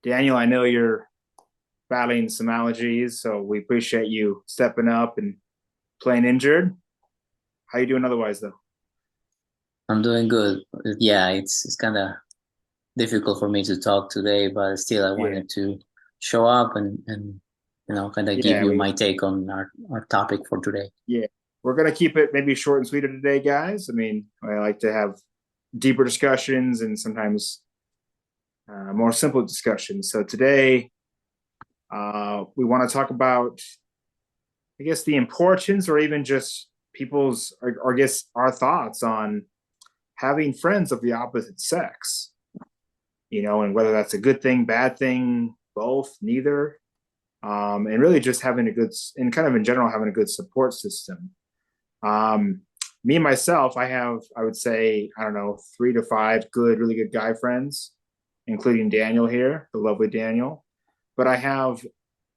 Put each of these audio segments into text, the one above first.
Daniel, I know you're battling some allergies, so we appreciate you stepping up and playing injured. How you doing otherwise, though? I'm doing good. Yeah, it's kind of difficult for me to talk today, but still I Yeah, wanted to show up and kind of give yeah, you we my take on our topic for today. yeah. We're gonna keep it maybe short and sweeter today, guys. I mean, I like to have deeper discussions and sometimes more simple discussions. So today, we want to talk about, I guess, the importance or even just people's, or I guess, our thoughts on having friends of the opposite sex. And whether that's a good thing, bad thing, both, neither, and really just having a good, and kind of in general, having a good support system. Um, Me myself, I would say, I don't know, 3 to 5 good, really good guy friends, including Daniel here, the lovely Daniel. But I have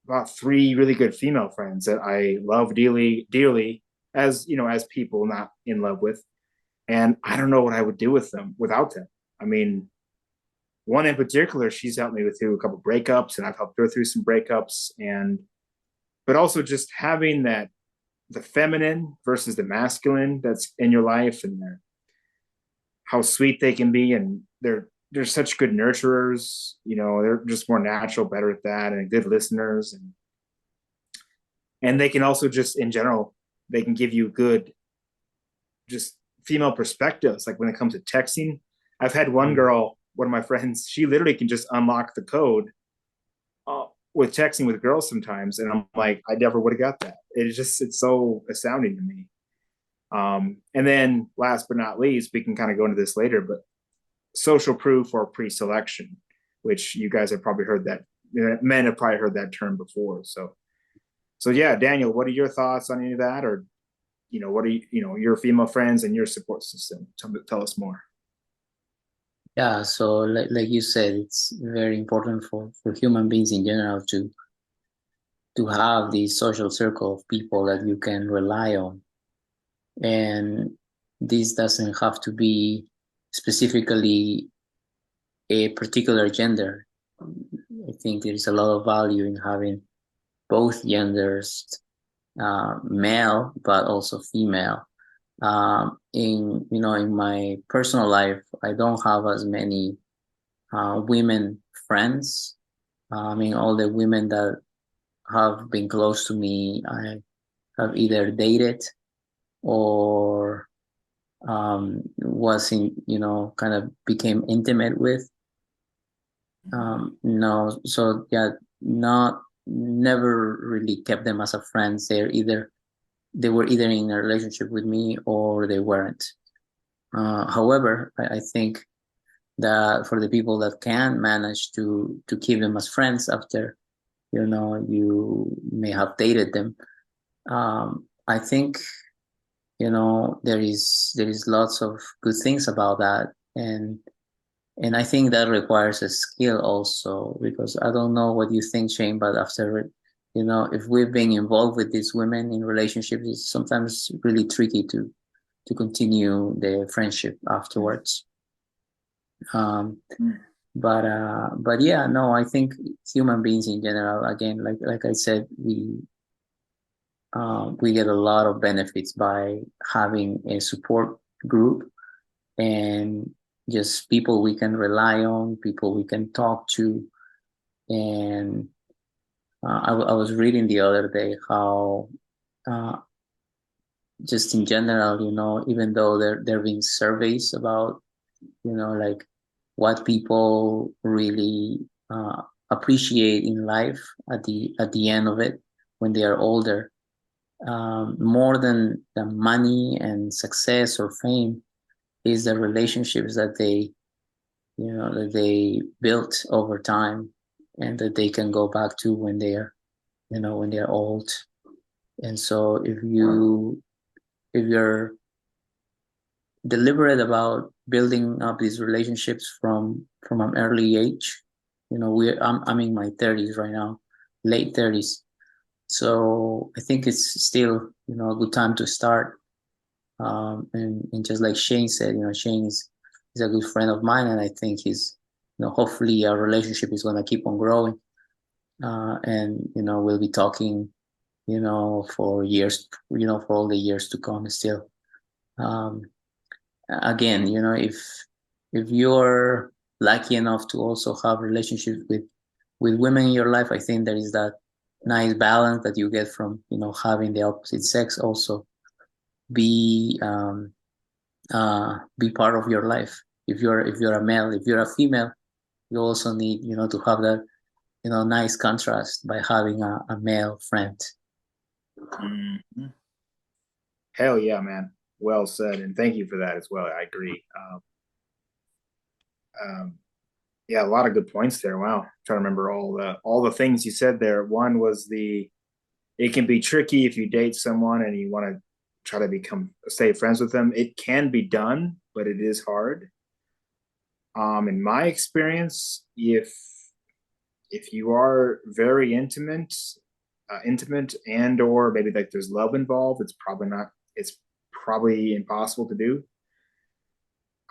about 3 really good female friends that I love dearly, dearly, as people, not in love with. And I don't know what I would do with them without them. I mean, one in particular, she's helped me through a couple breakups, and I've helped her through some breakups, and but also just having that, the feminine versus the masculine that's in your life, and how sweet they can be, and they're such good nurturers. They're just more natural, better at that, and good listeners, and they can also just in general, they can give you good just female perspectives. Like when it comes to texting, I've had one Mm. girl, one of my friends, she literally can just unlock the code with texting with girls sometimes, and I'm like, I never would have got that. It's so astounding to me. And then last but not least, we can kind of go into this later, but social proof or pre-selection, which you guys have probably heard that, men have probably heard that term before. So yeah, Daniel, what are your thoughts on any of that? Or what are your female friends and your support system? Tell us more. Yeah, so like you said, it's very important for human beings in general to have this social circle of people that you can rely on. And this doesn't have to be specifically a particular gender. I think there is a lot of value in having both genders, male but also female. In my personal life, I don't have as many women friends. I mean, all the women that have been close to me, I have either dated or was in, kind of became intimate with. No, so yeah, not never really kept them as a friends. They were either in a relationship with me or they weren't. However, I think that for the people that can manage to keep them as friends after you may have dated them, I think there is lots of good things about that, and I think that requires a skill also, because I don't know what you think, Shane, but after, if we've been involved with these women in relationships, it's sometimes really tricky to continue the friendship afterwards. Um, but yeah, no, I think human beings in general, again, like I said, we get a lot of benefits by having a support group and just people we can rely on, people we can talk to. And I was reading the other day how uh, just in general, even though there have been surveys about, like what people really appreciate in life at the end of it when they are older, more than the money and success or fame is the relationships that they built over time and that they can go back to when they're old. And so if you're deliberate about building up these relationships from an early age, I'm in my 30s right now, late 30s. So I think it's still a good time to start. And just like Shane said, Shane is a good friend of mine, and I think hopefully our relationship is going to keep on growing, and we'll be talking for years, for all the years to come still. um, Again, if you're lucky enough to also have relationships with women in your life, I think there is that nice balance that you get from having the opposite sex also be be part of your life. If you're a male, if you're a female, you also need to have that nice contrast by having a male friend. Mhm. Hell yeah, man. Well said, and thank you for that as well. I agree. Um, yeah, a lot of good points there. Wow, I'm trying to remember all the things you said there. One was it can be tricky if you date someone and you want to try to stay friends with them. It can be done, but it is hard. In my experience, if you are very intimate and or maybe like there's love involved, it's probably impossible to do.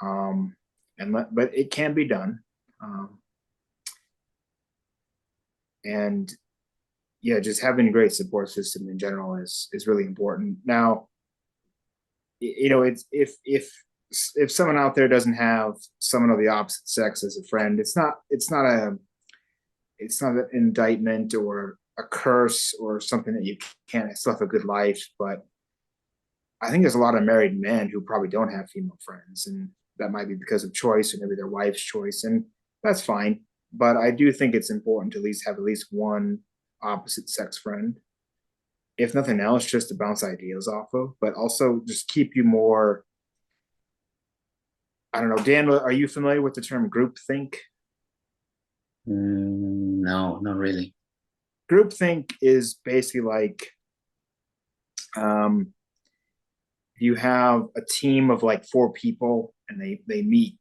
But it can be done. Um, and yeah, just having a great support system in general is really important. Now, it's if someone out there doesn't have someone of the opposite sex as a friend, it's not an indictment or a curse or something that you can't still have a good life. But I think there's a lot of married men who probably don't have female friends, and that might be because of choice or maybe their wife's choice, and that's fine. But I do think it's important to at least one opposite sex friend, if nothing else, just to bounce ideas off of, but also just keep you more. I don't know, Dan, are you familiar with the term groupthink? No, not really. Groupthink is basically like um, you have a team of like four people and they meet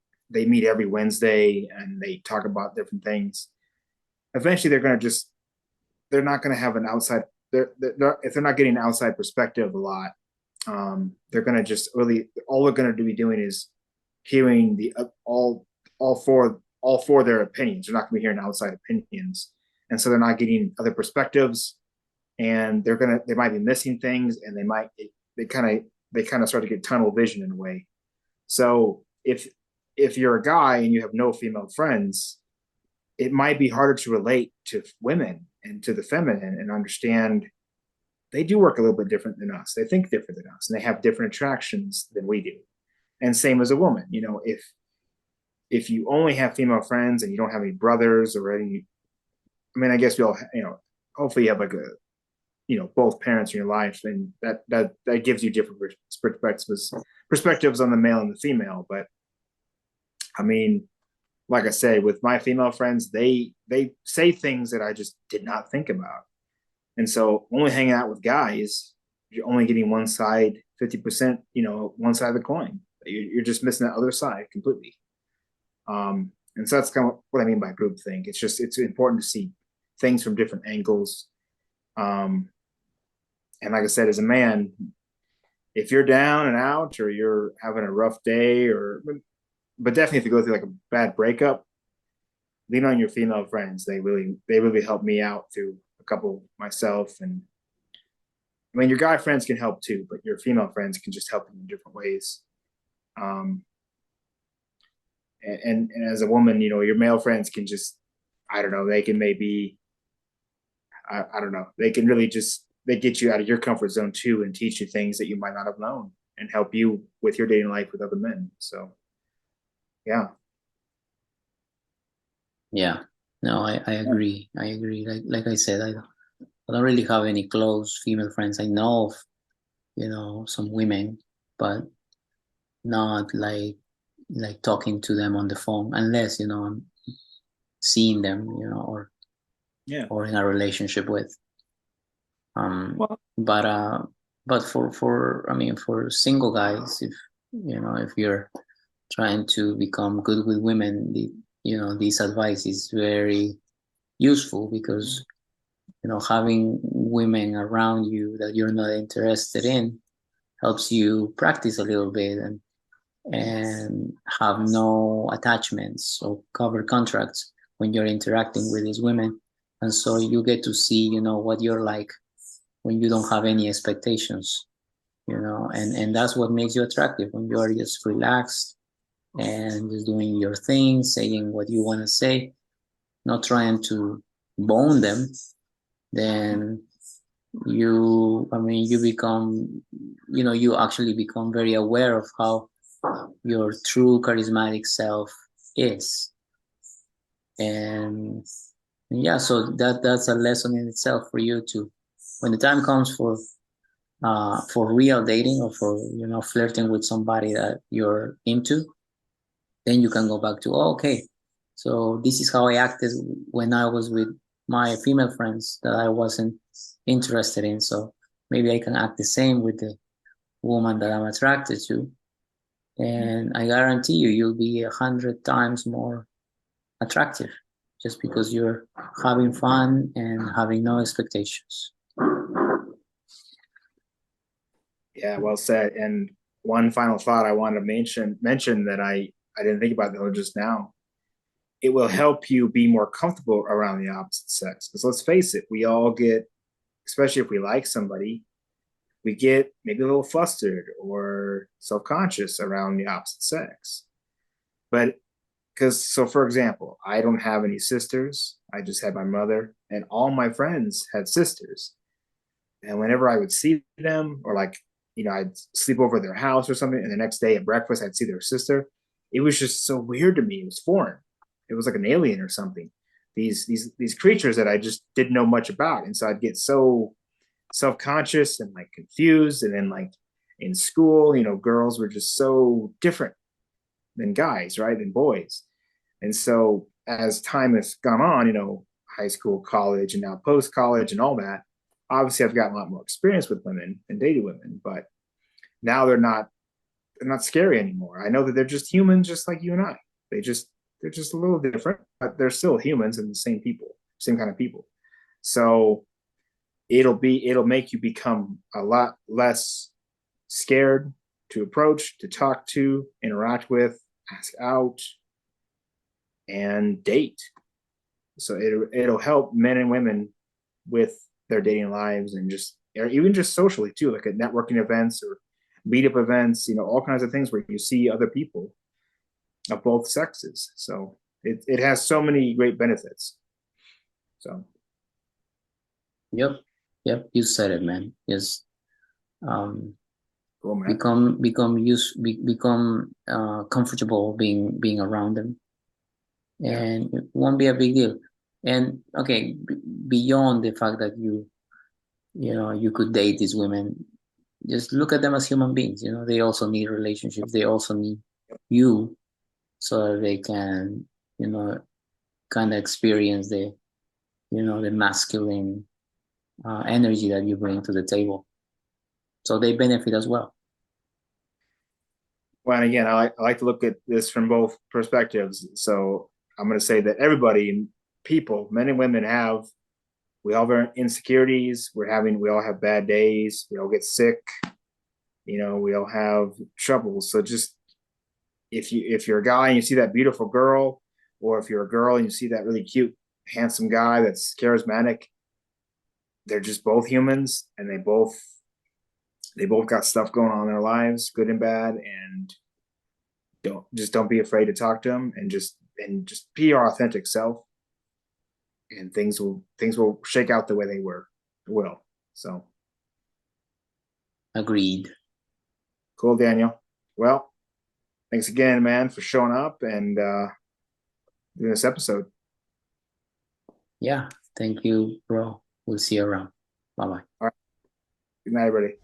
every Wednesday and they talk about different things. Eventually they're not going to have an outside if they're not getting an outside perspective a lot. They're going to just really all they're going to be doing is hearing the all four their opinions. They're not going to be hearing outside opinions, and so they're not getting other perspectives, and they might be missing things, and they kind of start to get tunnel vision in a way. So if you're a guy and you have no female friends, it might be harder to relate to women and to the feminine and understand they do work a little bit different than us. They think different than us, and they have different attractions than we do. And same as a woman, if you only have female friends and you don't have any brothers or any, I mean, I guess we all, hopefully you have like both parents in your life, and that gives you different perspectives on the male and the female. But I mean, like I say, with my female friends, they say things that I just did not think about. And so only hanging out with guys, you're only getting one side, 50%, one side of the coin. You're just missing that other side completely. And so that's kind of what I mean by groupthink. It's important to see things from different angles. And like I said, as a man, if you're down and out or you're having a rough day but definitely if you go through like a bad breakup, lean on your female friends. They really helped me out through a couple myself. And I mean, your guy friends can help too, but your female friends can just help in different ways. Um, and as a woman, your male friends can just, I don't know, they can maybe, I don't know, they can really they get you out of your comfort zone too and teach you things that you might not have known and help you with your dating life with other men. So, yeah. Yeah, no, I agree. I agree. Like I said, I don't really have any close female friends. I know of, some women, but not like talking to them on the phone unless, I'm seeing them, Yeah. or in a relationship with. Well, But for I mean for single guys, if you're trying to become good with women, this advice is very useful because having women around you that you're not interested in helps you practice a little bit and have no attachments or cover contracts when you're interacting with these women. And so you get to see, what you're like when you don't have any expectations, and that's what makes you attractive, when you're just relaxed and just doing your thing, saying what you want to say, not trying to bone them. Then you become, you actually become very aware of how your true charismatic self is. And yeah, so that's a lesson in itself for you to, when the time comes for real dating, or for flirting with somebody that you're into, then you can go back to, oh, okay, so this is how I acted when I was with my female friends that I wasn't interested in, so maybe I can act the same with the woman that I'm attracted to, and I guarantee you'll be 100 times more attractive, just because you're having fun and having no expectations. Yeah, well said. And one final thought I wanted to mention that I didn't think about until just now. It will help you be more comfortable around the opposite sex. Because let's face it, we all get, especially if we like somebody, we get maybe a little flustered or self-conscious around the opposite sex. But so for example, I don't have any sisters. I just had my mother, and all my friends had sisters. And whenever I would see them, or like, I'd sleep over at their house or something, and the next day at breakfast, I'd see their sister. It was just so weird to me. It was foreign. It was like an alien or something. These creatures that I just didn't know much about, and so I'd get so self-conscious and like confused. And then like in school, girls were just so different than guys, right? Than boys. And so as time has gone on, high school, college, and now post college and all that, obviously I've gotten a lot more experience with women and dated women, but now they're not scary anymore. I know that they're just humans, just like you and I. They're just a little different, but they're still humans and the same people, same kind of people. So it'll make you become a lot less scared to approach, to talk to, interact with, ask out, and date. So it'll help men and women with their dating lives, and just, or even just socially too, like at networking events or meetup events, all kinds of things where you see other people of both sexes. So it has so many great benefits. So Yep, yep, you said it, man. Just um, cool, man. become comfortable being around them, Yeah. and it won't be a big deal. And okay, beyond the fact that you could date these women, just look at them as human beings. They also need relationships. They also need you, so that they can, you know, kind of experience the masculine energy that you bring to the table. So they benefit as well. Well, and again, I like to look at this from both perspectives. So I'm going to say that everybody, people, men and women, we all have our insecurities. We all have bad days. We all get sick. We all have troubles. So just, if you're a guy and you see that beautiful girl, or if you're a girl and you see that really cute, handsome guy that's charismatic, they're just both humans, and they both got stuff going on in their lives, good and bad, and don't be afraid to talk to them, and just be your authentic self, and things will shake out the way they will. So Agreed. cool, Daniel. Well, thanks again, man, for showing up and doing this episode. Yeah. Thank you, bro. We'll see you around. Bye bye. All right. Good night, everybody.